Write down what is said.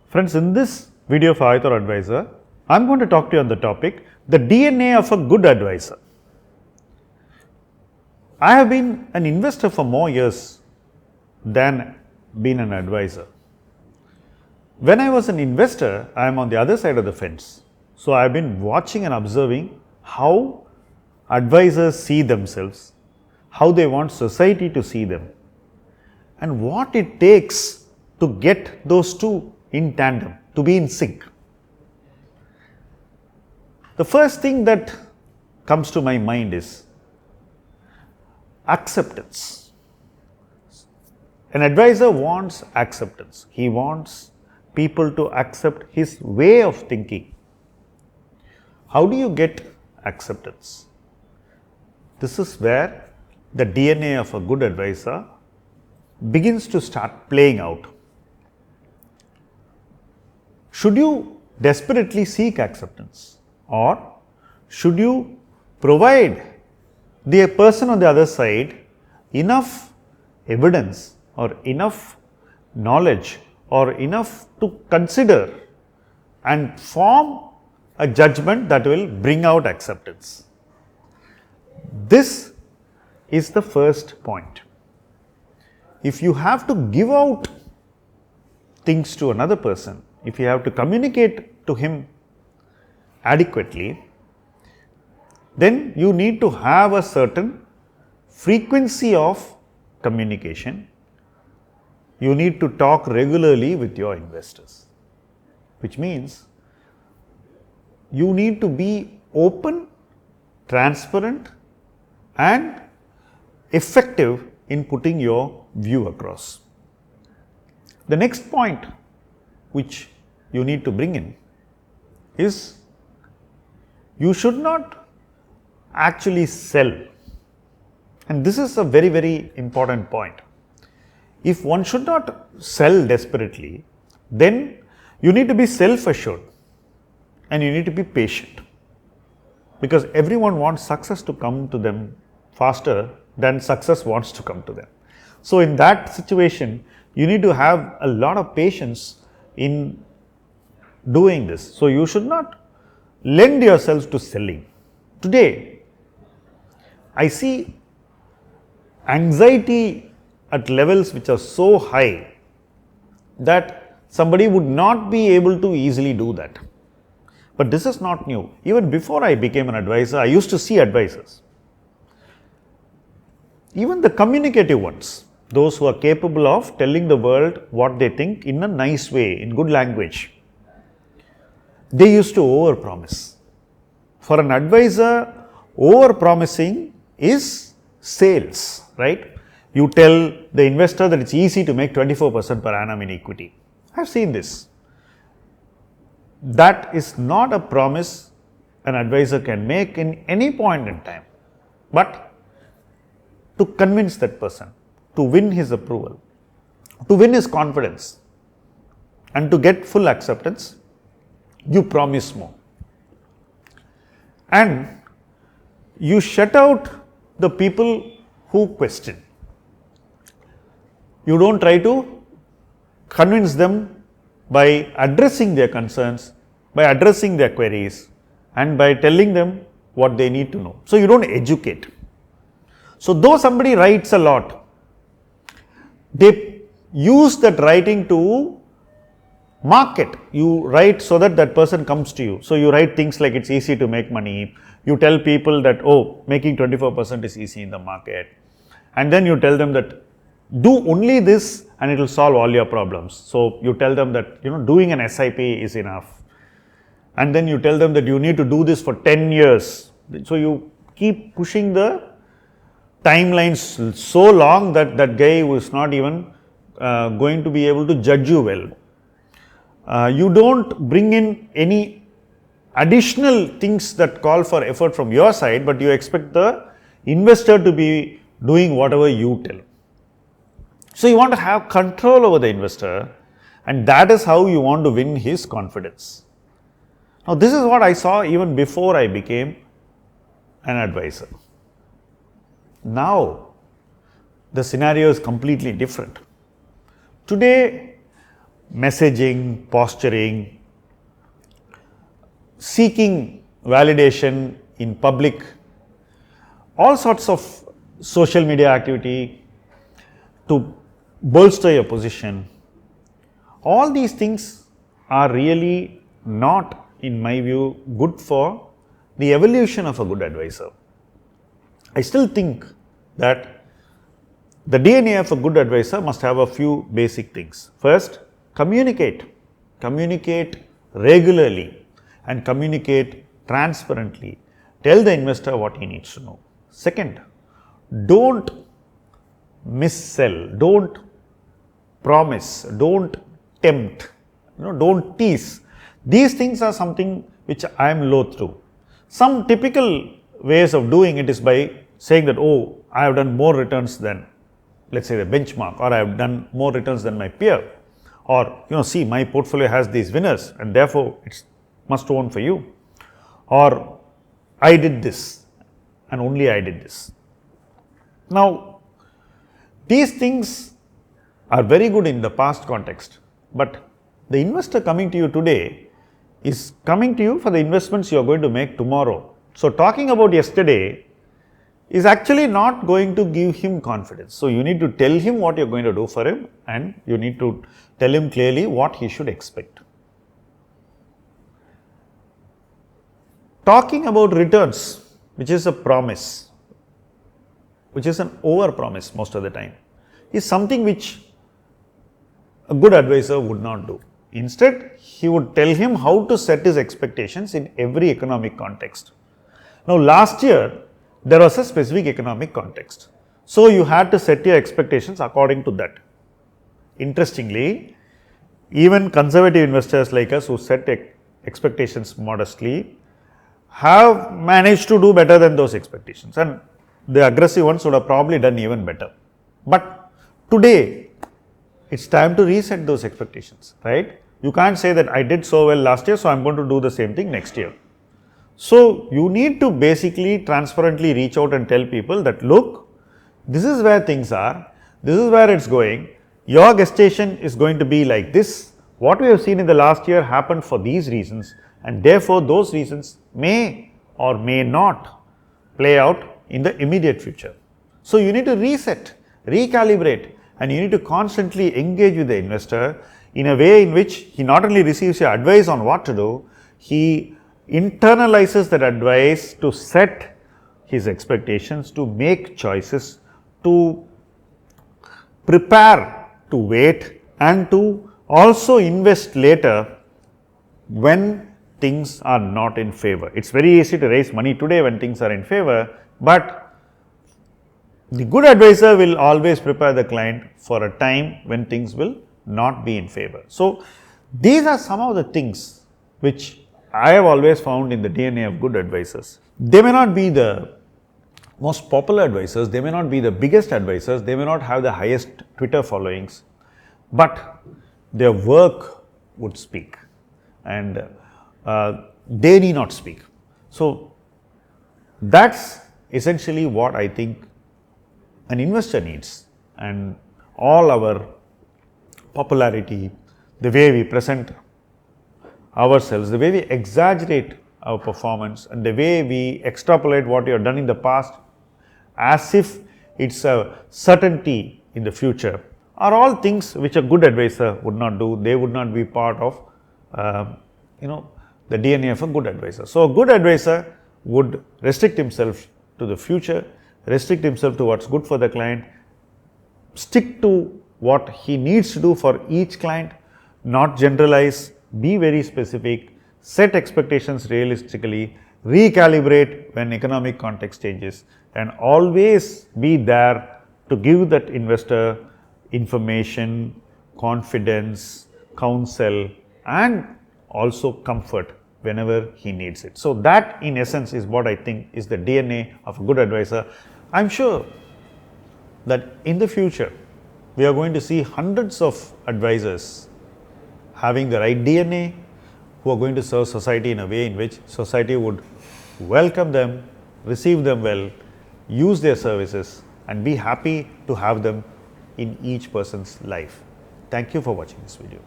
Friends, in this video of Ayuthar Advisor, I am going to talk to you on the topic, the DNA of a good advisor. I have been an investor for more years than been an advisor. When I was an investor, I am on the other side of the fence. So, I have been watching and observing how advisors see themselves, how they want society to see them, and what it takes to get those two in tandem, to be in sync. The first thing that comes to my mind is acceptance. An advisor wants acceptance. He wants people to accept his way of thinking. How do you get acceptance? This is where the DNA of a good advisor begins to start playing out. Should you desperately seek acceptance, or should you provide the person on the other side enough evidence or enough knowledge or enough to consider and form a judgment that will bring out acceptance? This is the first point. If you have to give out things to another person, if you have to communicate to him adequately, then you need to have a certain frequency of communication. You need to talk regularly with your investors, which means you need to be open, transparent, and effective in putting your view across. The next point which you need to bring in is you should not actually sell. And this is a very, very important point. If one should not sell desperately, then you need to be self-assured and you need to be patient, because everyone wants success to come to them faster than success wants to come to them. So, in that situation, you need to have a lot of patience in doing this. So, you should not lend yourselves to selling. Today, I see anxiety at levels which are so high that somebody would not be able to easily do that. But this is not new. Even before I became an advisor, I used to see advisors. Even the communicative ones, those who are capable of telling the world what they think in a nice way, in good language, they used to overpromise. For an advisor, overpromising is sales, right? You tell the investor that it's easy to make 24% per annum in equity. I've seen this. That is not a promise an advisor can make in any point in time. But to convince that person, to win his approval, to win his confidence, and to get full acceptance, you promise more. And you shut out the people who question. You don't try to convince them by addressing their concerns, by addressing their queries, and by telling them what they need to know. So, you don't educate. So, though somebody writes a lot, they use that writing to market. You write so that that person comes to you. So, you write things like it's easy to make money. You tell people that, oh, making 24% is easy in the market. And then you tell them that do only this and it will solve all your problems. So, you tell them that, doing an SIP is enough. And then you tell them that you need to do this for 10 years. So, you keep pushing the timelines so long that that guy was not even going to be able to judge you well. You don't bring in any additional things that call for effort from your side, but you expect the investor to be doing whatever you tell. So, you want to have control over the investor, and that is how you want to win his confidence. Now, this is what I saw even before I became an advisor. Now, the scenario is completely different. Today, messaging, posturing, seeking validation in public, all sorts of social media activity to bolster your position. All these things are really not, in my view, good for the evolution of a good advisor. I still think that the DNA of a good advisor must have a few basic things. First, communicate regularly and communicate transparently. Tell the investor what he needs to know. Second, don't missell, don't promise, don't tempt, don't tease. These things are something which I am loath to. Some typical ways of doing it is by saying that, oh, I have done more returns than, let's say, the benchmark, or I have done more returns than my peer, or see, my portfolio has these winners and therefore it's must own for you, or I did this and only I did this. Now, these things are very good in the past context, but the investor coming to you today is coming to you for the investments you are going to make tomorrow. So, talking about yesterday is actually not going to give him confidence. So, you need to tell him what you are going to do for him, and you need to tell him clearly what he should expect. Talking about returns, which is a promise, which is an over promise most of the time, is something which a good advisor would not do. Instead, he would tell him how to set his expectations in every economic context. Now, last year, there was a specific economic context. So, you had to set your expectations according to that. Interestingly, even conservative investors like us who set expectations modestly have managed to do better than those expectations, and the aggressive ones would have probably done even better. But today, it's time to reset those expectations, right? You can't say that I did so well last year, so I'm going to do the same thing next year. So, you need to basically transparently reach out and tell people that, look, this is where things are, this is where it's going, your gestation is going to be like this, what we have seen in the last year happened for these reasons, and therefore, those reasons may or may not play out in the immediate future. So, you need to reset, recalibrate, and you need to constantly engage with the investor in a way in which he not only receives your advice on what to do, he internalizes that advice to set his expectations, to make choices, to prepare to wait, and to also invest later when things are not in favor. It's very easy to raise money today when things are in favor, but the good advisor will always prepare the client for a time when things will not be in favor. So, these are some of the things which I have always found in the DNA of good advisors. They may not be the most popular advisors, they may not be the biggest advisors, they may not have the highest Twitter followings, but their work would speak, and they need not speak. So, that's essentially what I think an investor needs, and all our popularity, the way we present ourselves, the way we exaggerate our performance, and the way we extrapolate what you have done in the past as if it's a certainty in the future, are all things which a good advisor would not do. They would not be part of the DNA of a good advisor. So, a good advisor would restrict himself to the future, restrict himself to what's good for the client, stick to what he needs to do for each client, not generalize, be very specific, set expectations realistically, recalibrate when economic context changes, and always be there to give that investor information, confidence, counsel, and also comfort whenever he needs it. So, that in essence is what I think is the DNA of a good advisor. I am sure that in the future we are going to see hundreds of advisors having the right DNA, who are going to serve society in a way in which society would welcome them, receive them well, use their services, and be happy to have them in each person's life. Thank you for watching this video.